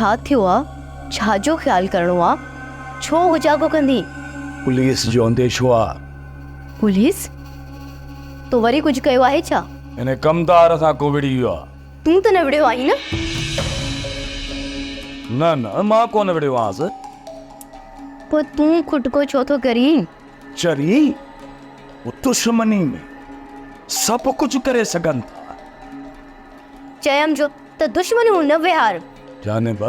छा थियो आ? छा जो ख्याल करणो आ? छो गुजागो कंदी? पुलिस जो अंदेशो आ। पुलिस? तो वरी कुछ कयो आहे छा? इन कमदार सां को विड़ी वियो आ। तू तो न विड़ियो आई न? न मां कोन विड़ियो आंसि। पर तू खुद को छो तो करी? चरी वो दुश्मनी में सब कुछ करे सघनि था। चयम जो त दुश्मनियूं न विहार। जाने ब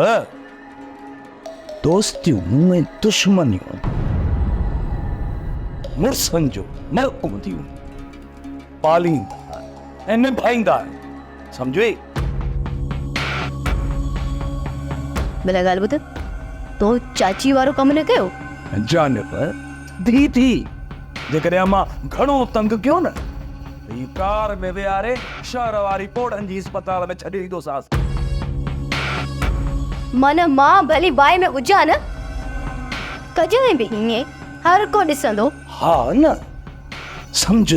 दोस्तियूं ऐं दुश्मनियूं मुड़सनि जो मर्क हूंदियूं पालींदा ऐं निभाईंदा आहिनि, सम्झे? भला ॻाल्हि ॿुध, तो चाची वारो कमु न कयो? जाने ब धी थी जेकॾहिं मां घणो तंग कयो न, ही कार में विहारे शहर वारी पोड़नि जी अस्पताल में छॾे ईंदोसांसि। मन मां भली बाई में हुजां न, कजो बि हीअं हर को ॾिसंदो। हा न, सम्झ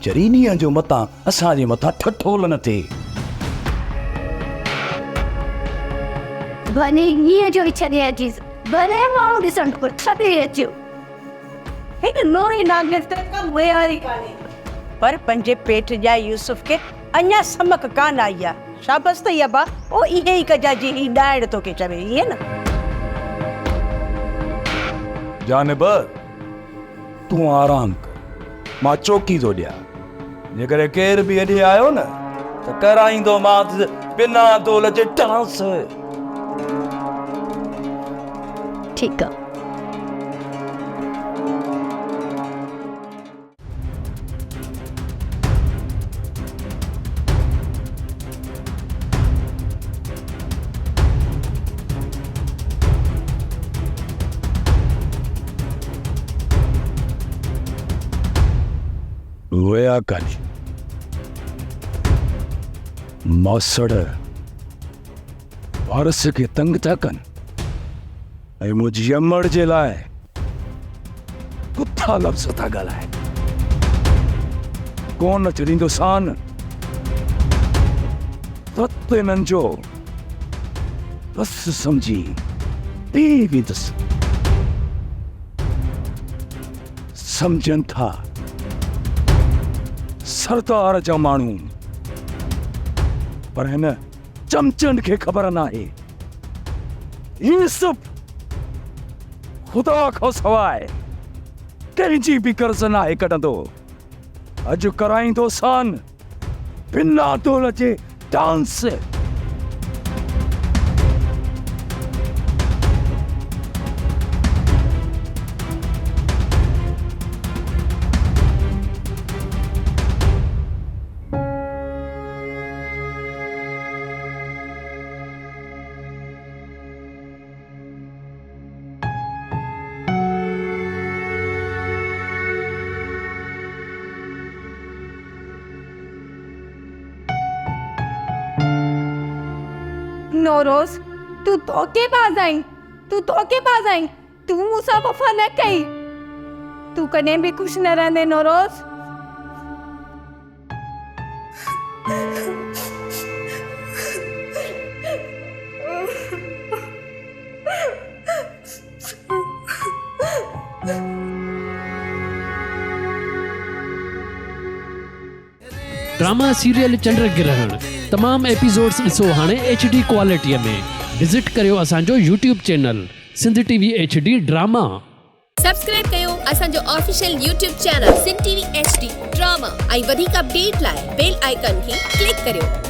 जरीनीअ जो मतां असांजे मथां ठठोल न थिए। भले हीअं जो ई छॾे अचीस, भले माण्हू ॾिसण को छॾे अचो। हिकु नोरी नागरिक त कम वेहारी कान्हे, पर पंहिंजे पेट जा यूसुफ के अञा समक कान आई आहे। शाबस त अबा ओ इहे ई कजा जी ही ॾाइड़ तोखे चवे, इहे न। जानिब तूं आराम कर, मां चौकी थो ॾियां। जेकॾहिं केर बि हेॾे आयो न त कराईंदो मां बिना दौलत जे डांस। ठीकु आहे। वया कान्हे मौसड़ वारस खे तंग था कनि ऐं मुंहिंजी अमड़ जे लाइ कुथा लफ़्ज़ था ॻाल्हाइनि। कोन छॾींदो सान तत इन्हनि जो बसि सम्झी ॾी वेंदुसि। सम्झनि था सरदार जा माण्हू, पर हिन चमचनि खे ख़बर नाहे यूसुफ ख़ुदा खां सवाइ कंहिंजी बि कर्ज़ नाहे कढंदो। अॼु कराईंदो सान बिना दौलत जे डांस। नौरोज, तू धोखेबाज़ आहीं, तू मूंसां वफ़ा न कई। तू कॾहिं बि ख़ुशि न रहंदे नौरोज। ड्रामा सीरियल चंद्रग्रहण तमाम एपिसोड्स ॾिसो हाणे HD क्वालिटीअ में। विज़िट करियो असांजो YouTube channel Sindh TV HD drama. Subscribe कयो असांजो official YouTube channel Sindh TV HD drama ऐं वधीक अपडेट लाइ बेल आइकन खे क्लिक करियो।